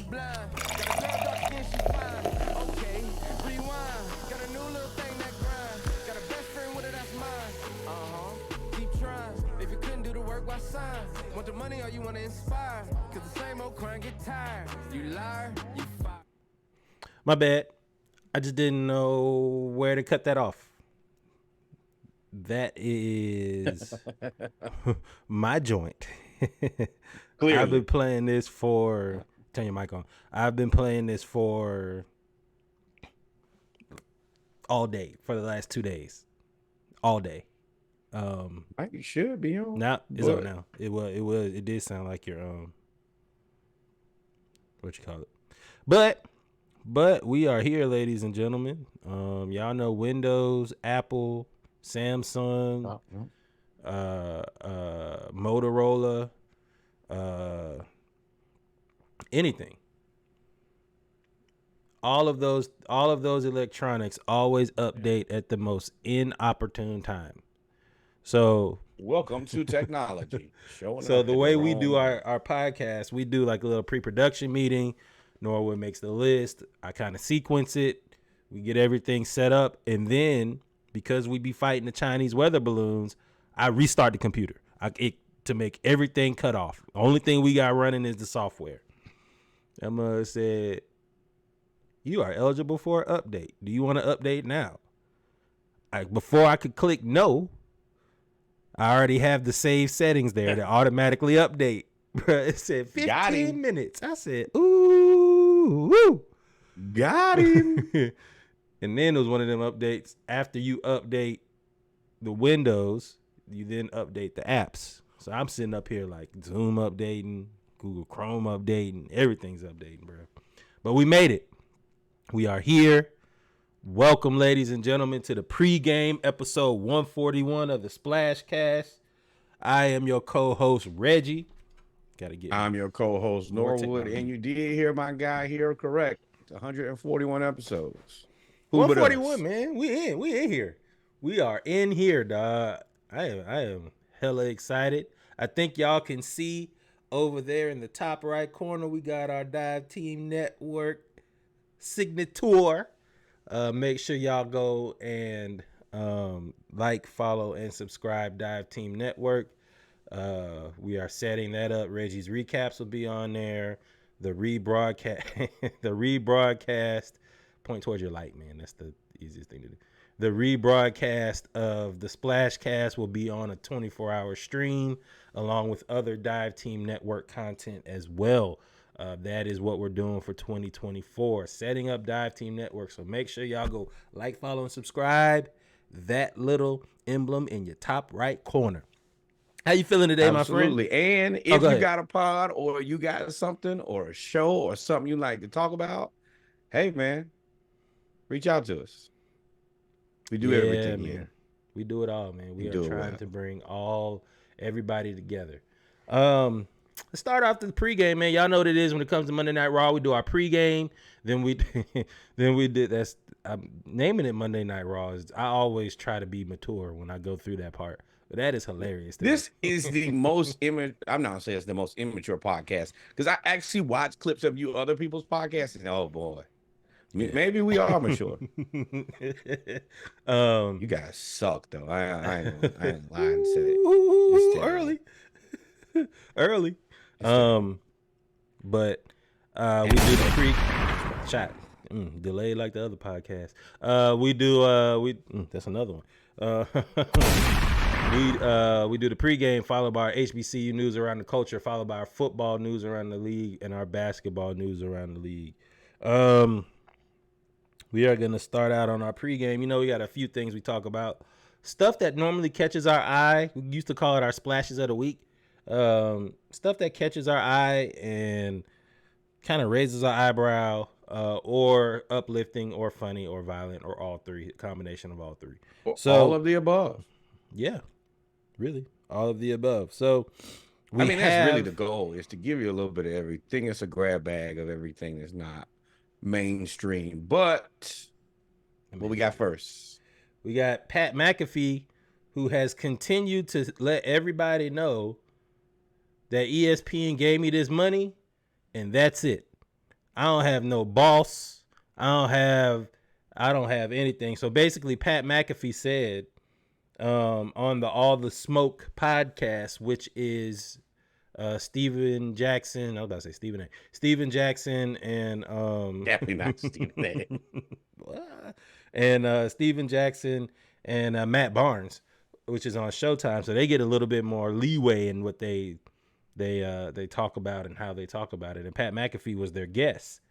blind. Got a girl dark skin, she fine. Okay, rewind. Got a new little thing that grind. Got a best friend with her, that's mine. Keep trying. If you couldn't do the work, why sign? Want the money or you wanna inspire? Cause the same old crime get tired. You liar, you fire. My bad. I just didn't know where to cut that off. That is my joint. Clearly. I've been playing this for... Turn your mic on. I've been playing this for all day for the last 2 days. All day. You should be on. Now it's on now. It did sound like your what you call it. But we are here, ladies and gentlemen. Y'all know Windows, Apple, Samsung, Motorola, anything. All of those electronics always update at the most inopportune time. So welcome to technology. So the way we do our podcast, we do like a little pre-production meeting. Norwood makes the list. I kind of sequence it. We get everything set up. And then because we be fighting the Chinese weather balloons, I restart the computer to make everything cut off. The only thing we got running is the software. Emma said, you are eligible for an update. Do you want to update now? Before I could click no, I already have the save settings there to automatically update. It said 15 minutes. I said, ooh, woo. Got him. And then it was one of them updates. After you update the Windows, you then update the apps. So I'm sitting up here like Zoom updating, Google Chrome updating, everything's updating, bro. But we made it. We are here. Welcome, ladies and gentlemen, to the pregame episode 141 of the Splash Cast. I am your co-host, Reggie. I'm your co-host, Norwood, and you did hear my guy here correct. 141 episodes. 141, man. We in here. We are in here, dog. I am hella excited. I think y'all can see over there in the top right corner, we got our Dive Team Network signature. Make sure y'all go and like, follow, and subscribe Dive Team Network. We are setting that up. Reggie's recaps will be on there. The rebroadcast. Point towards your light, man. That's the easiest thing to do. The rebroadcast of the Splash Cast will be on a 24-hour stream, along with other Dive Team Network content as well. That is what we're doing for 2024, setting up Dive Team Network. So make sure y'all go like, follow, and subscribe. That little emblem in your top right corner. How you feeling today, my friend? Absolutely. And if you got a pod or you got something or a show or something you like to talk about, hey, man, reach out to us. We do everything, man. We do it all, man. We are trying to bring everybody together. Let's start off the pregame, man. Y'all know what it is when it comes to Monday Night Raw. We do our pregame, then we did I'm naming it Monday Night Raw. I always try to be mature when I go through that part. But that is hilarious. This is the most I'm not saying it's the most immature podcast because I actually watch clips of you other people's podcasts and oh boy, maybe we are mature. You guys suck though. I ain't lying. Said it. Early. But we do the pre-shot. Delayed like the other podcast. That's another one. We do the pregame, followed by our HBCU news around the culture, followed by our football news around the league, and our basketball news around the league. We are going to start out on our pregame. You know, we got a few things we talk about. Stuff that normally catches our eye. We used to call it our splashes of the week. Stuff that catches our eye and kind of raises our eyebrow, or uplifting or funny or violent or all three, combination of all three. So all of the above. Yeah, really. All of the above. So that's really the goal, is to give you a little bit of everything. It's a grab bag of everything that's not mainstream. But what we got first? We got Pat McAfee, who has continued to let everybody know that ESPN gave me this money, and that's it. I don't have no boss. I don't have anything. So basically, Pat McAfee said on the All the Smoke podcast, which is Steven Jackson. I was about to say Stephen A. Steven Jackson and Definitely not Stephen A. and Steven Jackson and Matt Barnes, which is on Showtime. So they get a little bit more leeway in what they talk about and how they talk about it. And Pat McAfee was their guest,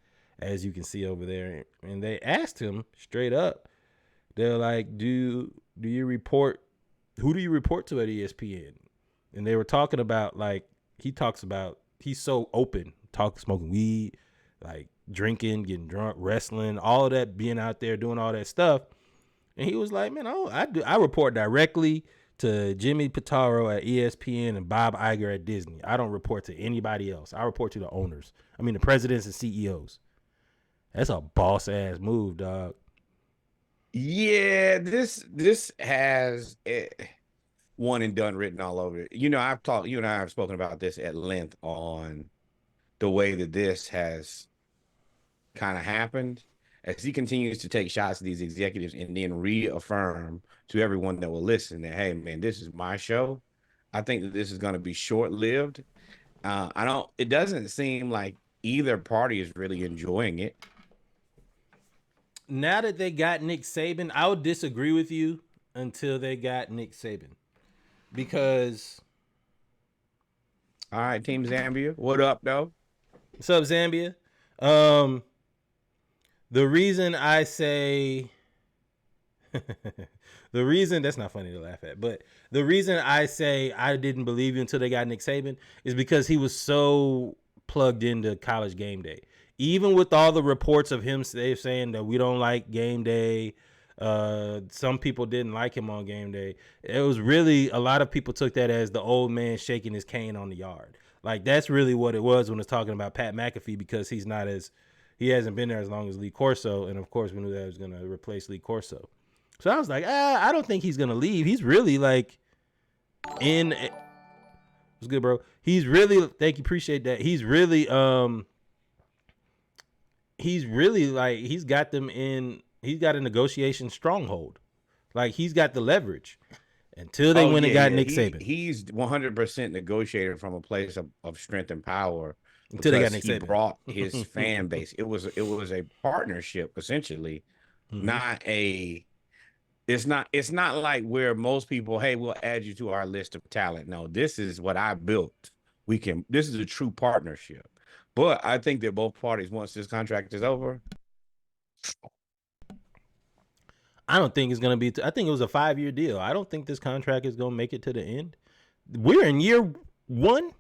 as you can see over there. And they asked him straight up. They're like, do you report? Who do you report to at ESPN? And they were talking about, like, he talks about, he's so open, smoking weed, like drinking, getting drunk, wrestling, all of that, being out there doing all that stuff. And he was like, man, I report directly to Jimmy Pitaro at ESPN and Bob Iger at Disney. I don't report to anybody else. I report to the owners. I mean, the presidents and CEOs. That's a boss ass move, dog. Yeah, this has one and done written all over it. You and I have spoken about this at length on the way that this has kind of happened as he continues to take shots at these executives and then reaffirm to everyone that will listen that, hey, man, this is my show. I think that this is going to be short-lived. It doesn't seem like either party is really enjoying it. Now that they got Nick Saban, I would disagree with you until they got Nick Saban. Because... All right, Team Zambia. What up, though? What's up, Zambia? The reason I say... the reason... That's not funny to laugh at. But the reason I say I didn't believe you until they got Nick Saban is because he was so plugged into College Game Day. Even with all the reports of him saying that we don't like Game Day, some people didn't like him on Game Day. It was really, a lot of people took that as the old man shaking his cane on the yard. Like, that's really what it was when it's talking about Pat McAfee, because he hasn't been there as long as Lee Corso. And of course, we knew that was going to replace Lee Corso. So I was like, I don't think he's going to leave. He's really like what's good, bro? He's really, thank you. Appreciate that. He's really like, he's got a negotiation stronghold. Like, he's got the leverage until they went and got Nick Saban. He's 100% negotiated from a place of strength and power until they got Nick Saban. He brought his fan base. It was a partnership, essentially, it's not like where most people, hey, we'll add you to our list of talent. No, this is what I built. This is a true partnership. But I think that both parties, once this contract is over, I don't think it's going to be. I think it was a 5-year deal. I don't think this contract is going to make it to the end. We're in year one.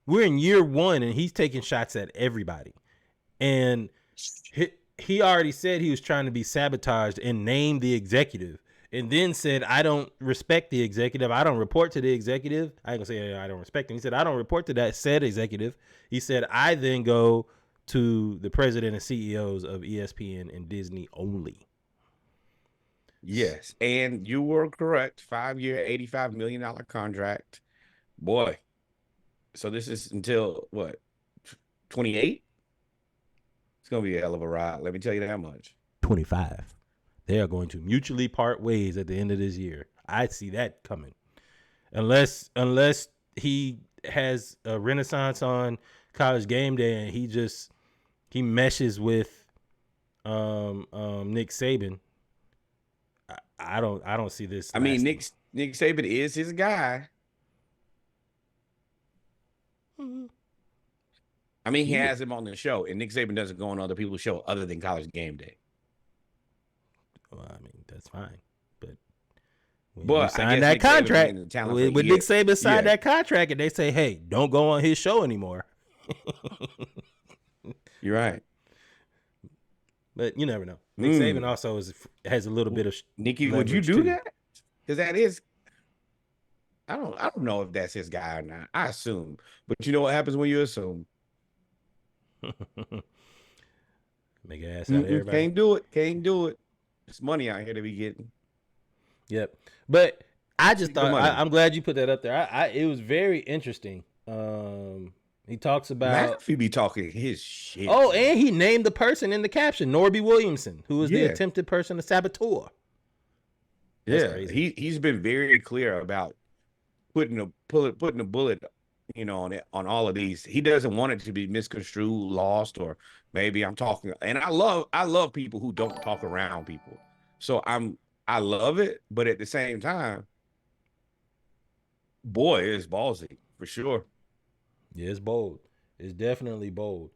And he's taking shots at everybody. And he already said he was trying to be sabotaged and named the executive. And then said, I don't respect the executive. I don't report to the executive. I ain't gonna say I don't respect him. He said, I don't report to that said executive. He said, I then go to the president and CEOs of ESPN and Disney only. Yes. And you were correct. 5-year, $85 million contract. Boy. So this is until what? 28? It's going to be a hell of a ride. Let me tell you that much. 25. They are going to mutually part ways at the end of this year. I see that coming. Unless he has a renaissance on College Game Day and he meshes with Nick Saban. I don't see this. I mean, Nick Saban is his guy. Mm-hmm. I mean, he has him on the show, and Nick Saban doesn't go on other people's show other than College Game Day. Well, I mean, that's fine, but when you sign that contract, when Nick Saban signed that contract, and they say, "Hey, don't go on his show anymore." You're right, but you never know. Nick Saban also has a little bit of Nikki. Would you do that? Because that is, I don't know if that's his guy or not. I assume, but you know what happens when you assume. Make an ass out of everybody. Can't do it. It's money out here to be getting. Yep. But I just thought I'm glad you put that up there. It was very interesting. He talks about Mcafee be talking his shit. oh, and he named the person in the caption, Norby Williamson, who was the Yeah. attempted person, the saboteur. That's crazy. He's been very clear about putting a bullet, on all of these. He doesn't want it to be misconstrued, lost, or maybe I'm talking. And I love people who don't talk around people. So I love it, but at the same time, boy, it's ballsy for sure. Yeah, it's bold. It's definitely bold.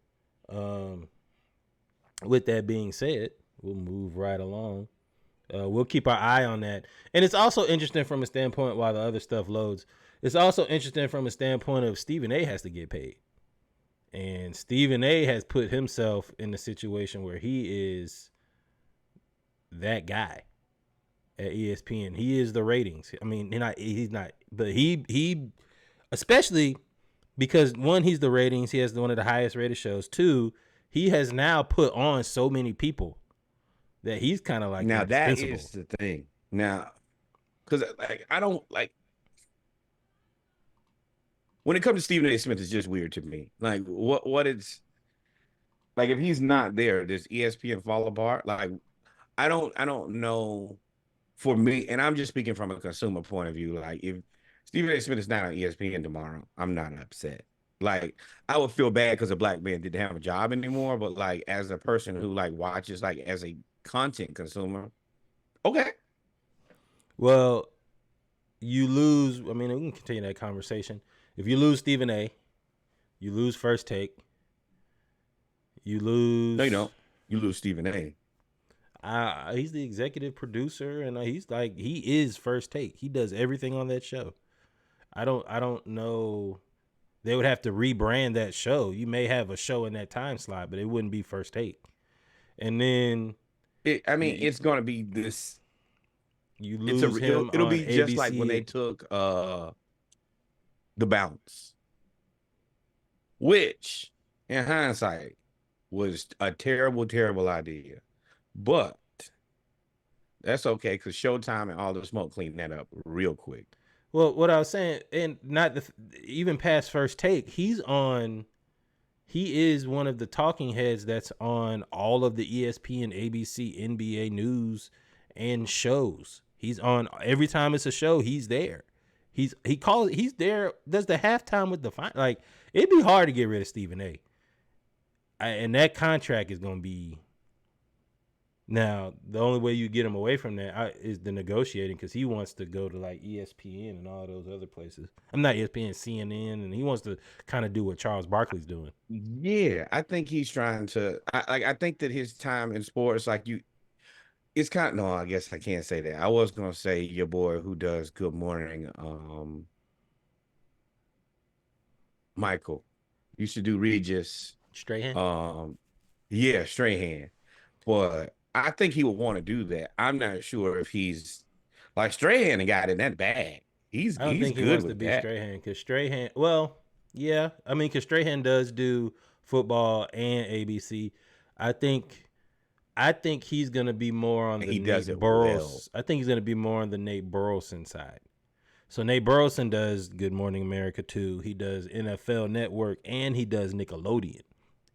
With that being said, we'll move right along. We'll keep our eye on that. And it's also interesting from a standpoint while the other stuff loads. It's also interesting from a standpoint of Stephen A has to get paid. And Stephen A has put himself in a situation where he is that guy at ESPN. He is the ratings. I mean, he's not, but he especially because one, he's the ratings. He has one of the highest rated shows. Two, he has now put on so many people that he's kind of like now that is the thing. Now, because I don't like when it comes to Stephen A. Smith, it's just weird to me. Like what it's like if he's not there, does ESPN fall apart? Like I don't know. For me, and I'm just speaking from a consumer point of view. Like if Stephen A. Smith is not on ESPN tomorrow, I'm not upset. Like I would feel bad because a black man didn't have a job anymore. But like as a person who like watches, like as a content consumer, okay. Well, you lose. I mean, we can continue that conversation. If you lose Stephen A., you lose First Take. You lose. No, you don't. You lose Stephen A. He's the executive producer, and he is First Take. He does everything on that show. I don't know. They would have to rebrand that show. You may have a show in that time slot, but it wouldn't be First Take. And then, it's going to be this. You lose him. It'll on be ABC. just like when they took The Bounce, which, in hindsight, was a terrible, terrible idea. But that's okay because Showtime and All the Smoke cleaned that up real quick. Well, what I was saying, and not even past First Take, he is one of the talking heads that's on all of the ESPN, ABC, NBA news and shows. He's on every time it's a show. He's there. He's there. Does the halftime with the like. It'd be hard to get rid of Stephen A. And that contract is going to be. Now, the only way you get him away from that is the negotiating because he wants to go to like ESPN and all those other places. I'm not ESPN, CNN, and he wants to kind of do what Charles Barkley's doing. Yeah, I think he's trying to. I think that his time in sports, it's kind of. No, I guess I can't say that. I was gonna say your boy who does Good Morning, Michael, used to do Regis Strahan. Yeah, Strahan, but. I think he would want to do that. I'm not sure if he's like Strahan and got in that bag. I don't think he wants to be Strahan because Strahan. Well, yeah, I mean, because Strahan does do football and ABC. I think he's gonna be more on the Nate Burleson. I think he's gonna be more on the Nate Burleson side. So Nate Burleson does Good Morning America too. He does NFL Network and he does Nickelodeon,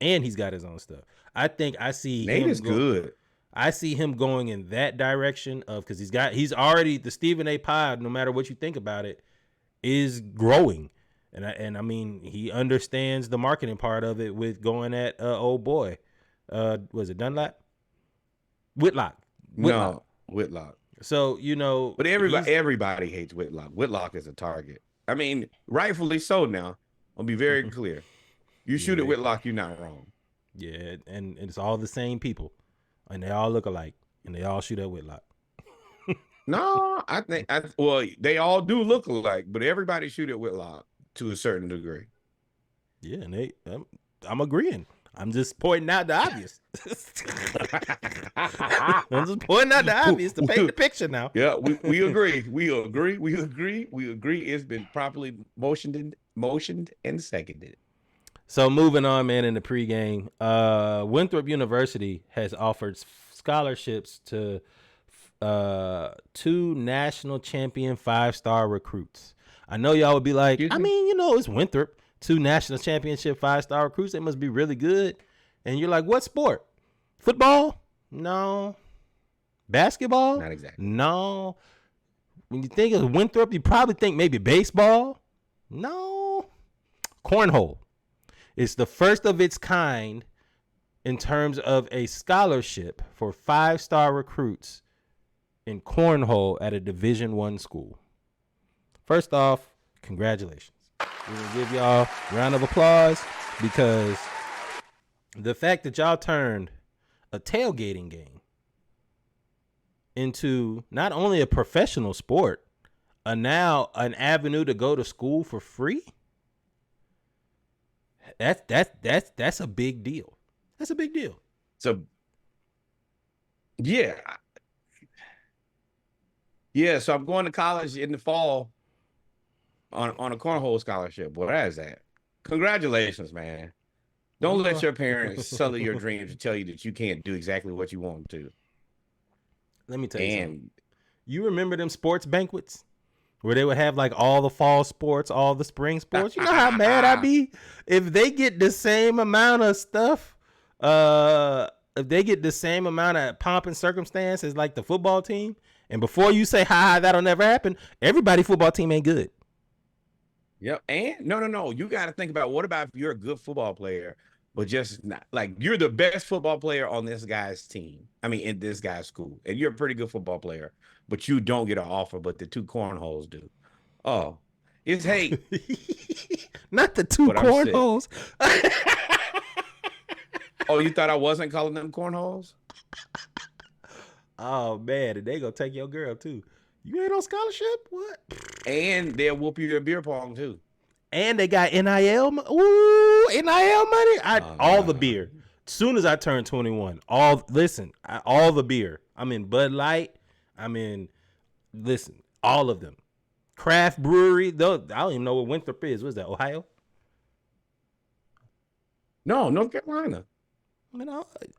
and he's got his own stuff. I think I see Nate is good. I see him going in that direction of because he's already the Stephen A. pod. No matter what you think about it, is growing, and I mean he understands the marketing part of it with going at old boy, was it Dunlap? Whitlock. No, Whitlock. So but everybody hates Whitlock. Whitlock is a target. I mean, rightfully so. Now I'll be very clear. You shoot at Whitlock, you're not wrong. Yeah, and it's all the same people. And they all look alike, and they all shoot at Whitlock. No, I think they all do look alike, but everybody shoot at Whitlock to a certain degree. Yeah, and I'm agreeing. I'm just pointing out the obvious. I'm just pointing out the obvious to paint the picture now. Yeah, we agree. We agree. It's been properly motioned and seconded. So moving on, man, in the pregame, Winthrop University has offered scholarships to 2 national champion 5-star recruits. I know y'all would be like, I mean, it's Winthrop. 2 national championship 5-star recruits. They must be really good. And you're like, what sport? Football? No. Basketball? Not exactly. No. When you think of Winthrop, you probably think maybe baseball. No. Cornhole. It's the first of its kind in terms of a scholarship for 5-star recruits in cornhole at a Division I school. First off, congratulations. We're going to give y'all a round of applause because the fact that y'all turned a tailgating game into not only a professional sport, now an avenue to go to school for free. That's a big deal. That's a big deal. So, yeah. Yeah, so I'm going to college in the fall on a cornhole scholarship. Well, that is that. Congratulations, man. Don't let your parents sully your dreams and tell you that you can't do exactly what you want to. Let me tell you something. You remember them sports banquets where they would have like all the fall sports, all the spring sports? You know how mad I'd be if they get the same amount of stuff, if they get the same amount of pomp and circumstance as like the football team. And before you say, that'll never happen, everybody football team ain't good. Yep. And no. You got to think about, what about if you're a good football player, but just not like you're the best football player on this guy's team. I mean, in this guy's school, and you're a pretty good football player, but you don't get an offer, but the 2 cornholes do. Oh, it's hate. Not the 2 cornholes. Oh, you thought I wasn't calling them cornholes? Oh man, and they gonna take your girl too. You ain't on scholarship? What? And they'll whoop you your beer pong too. And they got NIL. Ooh, NIL money. All the beer. As soon as I turned 21, all the beer. I'm in Bud Light. All of them. Craft brewery. Though I don't even know what Winthrop is. What's that? Ohio? No, North Carolina.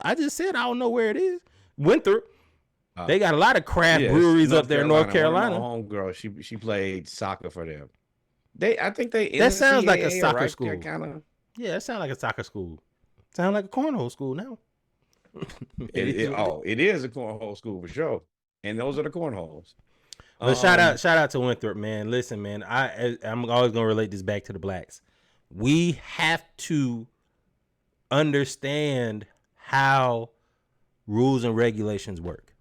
I just said I don't know where it is. Winthrop. They got a lot of craft breweries up there in North Carolina. My homegirl, she played soccer for them. I think they. That sounds like a soccer school. Yeah, that sounds like a soccer school. Sound like a cornhole school now. It is a cornhole school for sure, and those are the cornholes. But shout out to Winthrop, man. Listen, man, I'm always gonna relate this back to the blacks. We have to understand how rules and regulations work.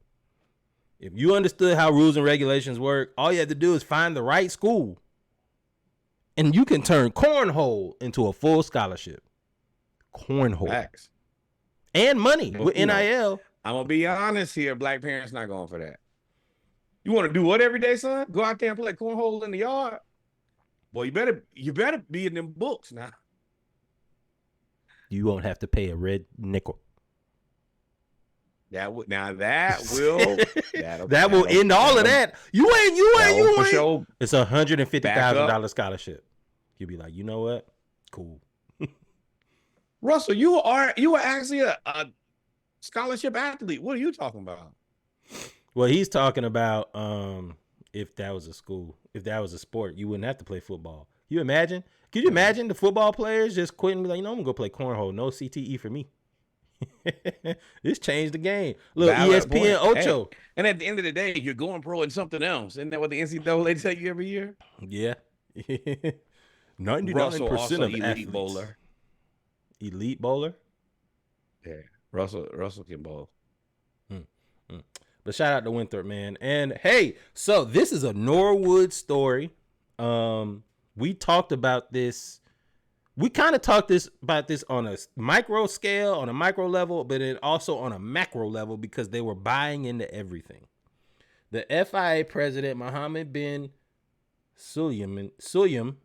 If you understood how rules and regulations work, all you have to do is find the right school, and you can turn cornhole into a full scholarship. Cornhole. Facts. And money with NIL. I'm gonna be honest here. Black parents not going for that. You want to do what every day, son? Go out there and play cornhole in the yard. Boy, you better be in them books now. You won't have to pay a red nickel. That will end all of that. You ain't. Sure. It's $150,000 scholarship. You'll be like, you know what? Cool. Russell, you are actually a scholarship athlete. What are you talking about? Well, he's talking about if that was a school, if that was a sport, you wouldn't have to play football. Could you imagine the football players just quitting and be like, I'm gonna go play cornhole. No CTE for me. This changed the game. Look, ESPN Ocho. Hey, and at the end of the day, you're going pro in something else. Isn't that what the NCAA tell you every year? Yeah. 99% Russell also of elite athletes. bowler. Elite bowler? Yeah. Russell can bowl. But shout out to Winthrop, man. And hey, so this is a Norwood story. We talked about this. We kind of talked about this on a micro scale, on a micro level, but it also on a macro level because they were buying into everything. The FIA president, Mohammed bin Sulayem,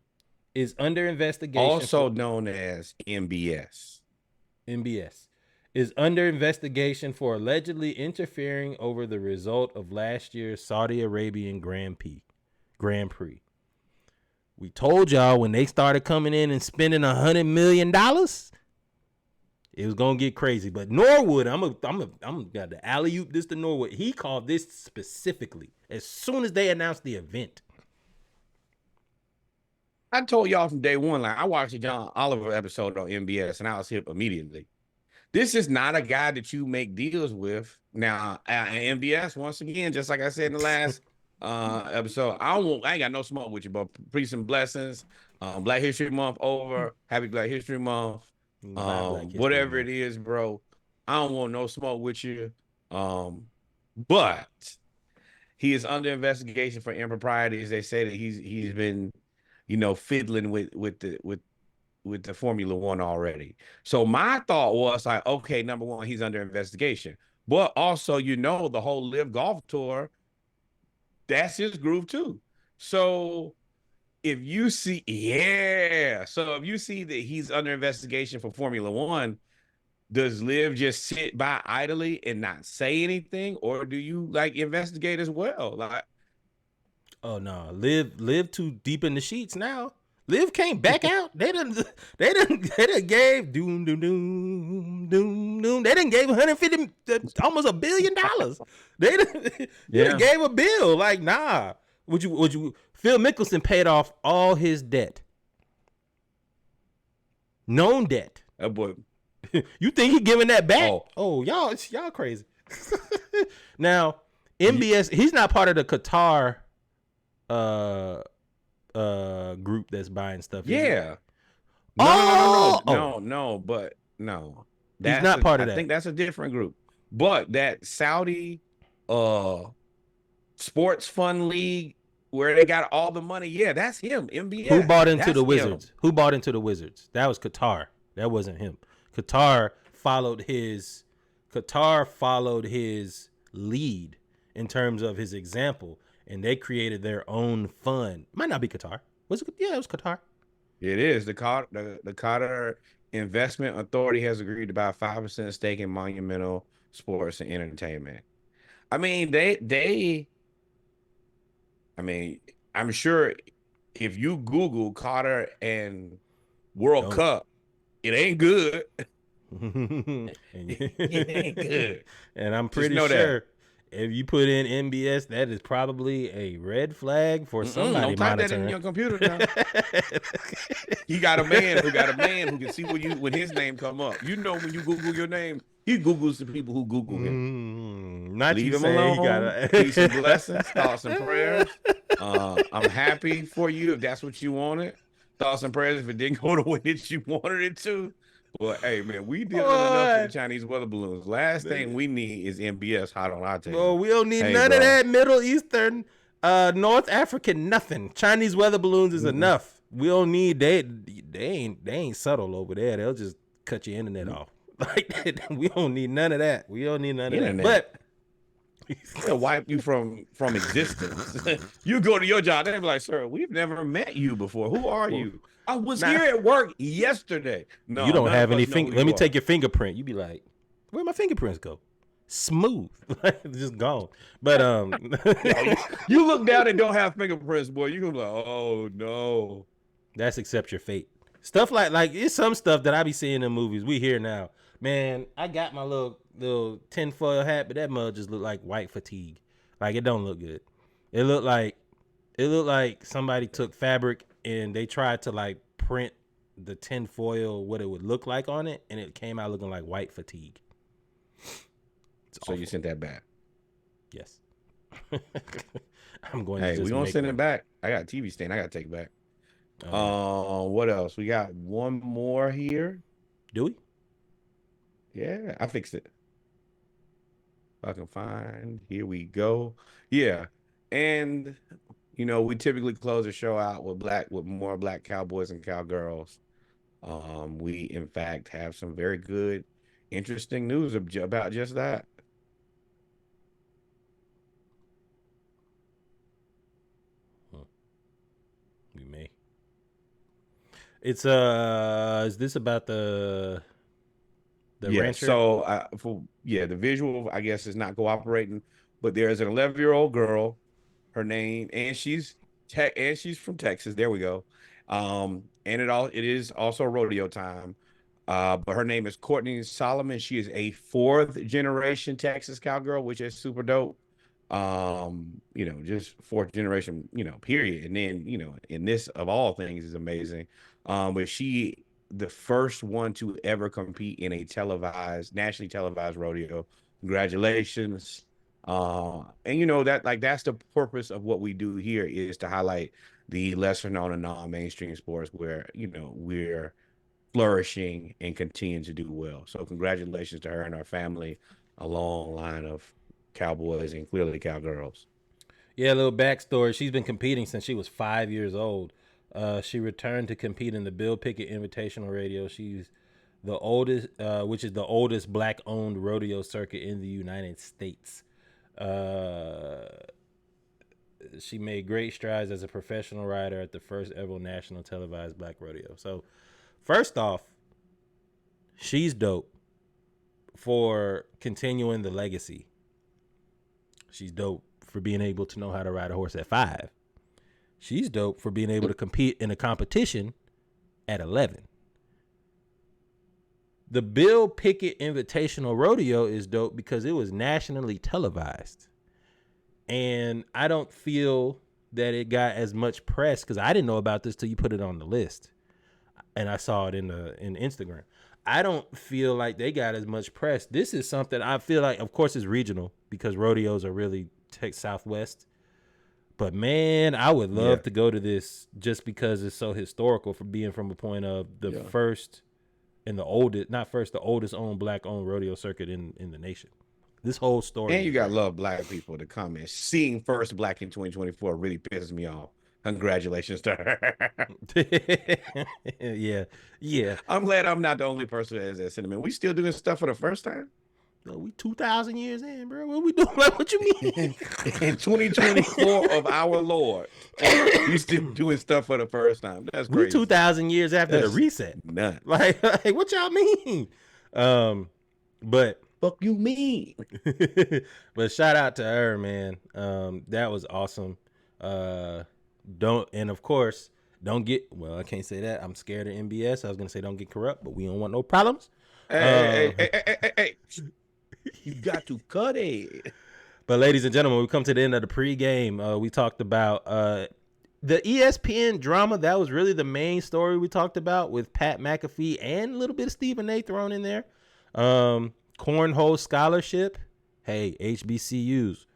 is under investigation. Also known as MBS. MBS is under investigation for allegedly interfering over the result of last year's Saudi Arabian Grand Prix. We told y'all when they started coming in and spending $100 million, it was gonna get crazy. But Norwood, I'm got the alley-oop this to Norwood. He called this specifically as soon as they announced the event. I told y'all from day one, like I watched the John Oliver episode on MBS and I was hip immediately. This is not a guy that you make deals with. Now, MBS, once again, just like I said in the last episode, I ain't got no smoke with you, but peace and blessings. Black History Month over. Happy Black History Month. Whatever it is, bro. I don't want no smoke with you. But he is under investigation for improprieties. They say that he's been, fiddling with the Formula One already. So my thought was like, okay, number one, he's under investigation. But also, the whole Live Golf Tour, that's his groove too. So if you see that he's under investigation for Formula One, does Liv just sit by idly and not say anything, or do you investigate as well? Like, oh no, Liv too deep in the sheets now. Liv can't back out. They done gave doom. They done gave 150, almost $1 billion. They done gave a bill. Like, nah. Would you? Phil Mickelson paid off all his debt, known debt. Oh boy. You think he giving that back? Oh, y'all crazy. Now, MBS, he's not part of the Qatar group that's buying stuff. Yeah. No. He's not part of that. I think that's a different group. But that Saudi sports fund league where they got all the money, yeah, that's him. MBS. Who bought into the Wizards? Who bought into the Wizards? That was Qatar. That wasn't him. Qatar followed his lead in terms of his example, and they created their own fund. Might not be Qatar. Was it? Yeah, it was Qatar. It is. The Qatar Investment Authority has agreed to buy 5% stake in Monumental Sports and Entertainment. I mean, I'm sure if you Google Qatar and World Cup, it ain't good. It ain't good. And I'm pretty sure if you put in MBS, that is probably a red flag for somebody don't type monitoring. that in your computer now. You got a man who can see when his name come up. When you Google your name, he Googles the people who Google him. Not Leave you him say alone. he got Peace and blessings, thoughts and prayers. I'm happy for you if that's what you wanted. Thoughts and prayers if it didn't go the way that you wanted it to. Well, hey, man, we did enough for the Chinese weather balloons. Last thing we need is MBS hot on our table. Well, we don't need none of that Middle Eastern, North African, nothing. Chinese weather balloons is enough. We don't need they ain't subtle over there. They'll just cut your internet off. Like we don't need none of that. We don't need none of that. But they'll wipe you from existence. You go to your job, they'll be like, "Sir, we've never met you before. Who are you?" I was here at work yesterday. No, you don't have any finger. Let me take your fingerprint. You be like, where'd my fingerprints go? Smooth, just gone. But you look down and don't have fingerprints, boy. You gonna be like, oh no. That's accept your fate. Stuff like it's some stuff that I be seeing in movies. We here now, man. I got my little tinfoil hat, but that mug just look like white fatigue. Like it don't look good. It looked like somebody took fabric and they tried to like print the tinfoil what it would look like on it, and it came out looking like white fatigue. So you sent that back? Yes. I'm going. Hey, we gonna send it back. I got a TV stand. I gotta take it back. What else? We got one more here. Do we? Yeah, I fixed it. If I can find. Here we go. Yeah, and we typically close the show out with more black cowboys and cowgirls. We in fact have some very good, interesting news about just that. We may. It's is this about the rancher? So the visual I guess is not cooperating, but there's an 11-year-old girl. Her name, and she's from Texas. There we go. And it is also rodeo time. But her name is Courtney Solomon. She is a 4th generation Texas cowgirl, which is super dope. Just fourth generation, period. And then, in this of all things is amazing. But she the first one to ever compete in a nationally televised rodeo. Congratulations. And that's the purpose of what we do here, is to highlight the lesser known and non-mainstream sports where, we're flourishing and continuing to do well. So congratulations to her and her family, a long line of Cowboys and clearly Cowgirls. Yeah, a little backstory. She's been competing since she was 5 years old. She returned to compete in the Bill Pickett Invitational Radio. She's the oldest, which is the oldest black-owned rodeo circuit in the United States. She made great strides as a professional rider at the first ever national televised black rodeo. So, first off, she's dope for continuing the legacy. She's dope for being able to know how to ride a horse at 5. She's dope for being able to compete in a competition at 11. The Bill Pickett Invitational Rodeo is dope because it was nationally televised. And I don't feel that it got as much press, because I didn't know about this till you put it on the list. And I saw it in Instagram. I don't feel like they got as much press. This is something I feel like, of course, it's regional because rodeos are really Southwest. But man, I would love to go to this just because it's so historical, for being from a point of the first and the oldest, not first, the oldest owned black owned rodeo circuit in the nation. This whole story. And you got to love black people to comment. Seeing first black in 2024 really pisses me off. Congratulations to her. Yeah. I'm glad I'm not the only person that has that sentiment. We still doing stuff for the first time? No, we 2,000 years in, bro. What we doing? Like, what you mean? In 2024 of our Lord, we still doing stuff for the first time. That's crazy. We 2,000 years after the reset. None. Like, what y'all mean? But fuck you mean? But shout out to her, man. That was awesome. And of course, don't get, well, I can't say that. I'm scared of MBS. I was gonna say don't get corrupt, but we don't want no problems. Hey. You got to cut it. But ladies and gentlemen, we come to the end of the pregame. We talked about the ESPN drama. That was really the main story we talked about, with Pat McAfee and a little bit of Stephen A thrown in there. Cornhole Scholarship. Hey, HBCUs.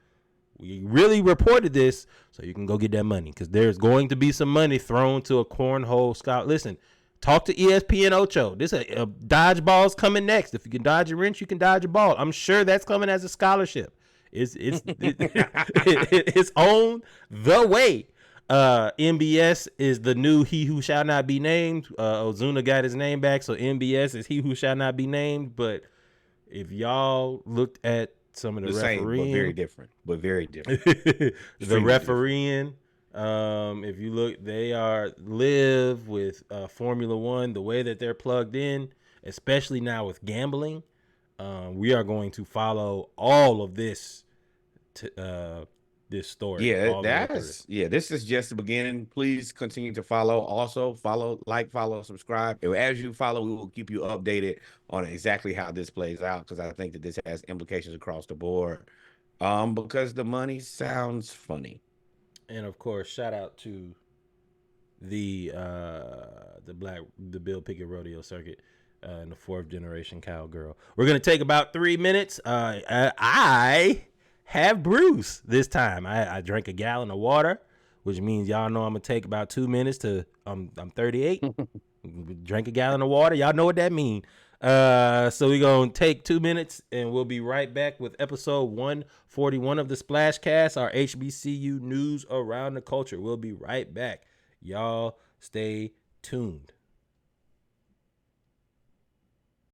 We really reported this, so you can go get that money, because there's going to be some money thrown to a cornhole scholar. Listen, talk to ESPN Ocho. This a dodgeball's coming next. If you can dodge a wrench, you can dodge a ball. I'm sure that's coming as a scholarship. It's on the way. MBS is the new He Who Shall Not Be Named. Ozuna got his name back, so MBS is He Who Shall Not Be Named. But if y'all looked at some of the refereeing, but very different. The refereeing, if you look, they are live with Formula One, the way that they're plugged in, especially now with gambling. We are going to follow all of this this story. This is just the beginning. Please continue to follow. Also follow, subscribe. And as you follow, we will keep you updated on exactly how this plays out, because I think that this has implications across the board, because the money sounds funny. And of course, shout out to the Bill Pickett rodeo circuit and the 4th generation cowgirl. We're gonna take about 3 minutes. I have Bruce this time. I drank a gallon of water, which means y'all know I'm gonna take about 2 minutes to I'm 38. Drink a gallon of water. Y'all know what that means. So we're gonna take 2 minutes and we'll be right back with episode 141 of the Splashcast, our HBCU news around the culture. We'll be right back. Y'all stay tuned.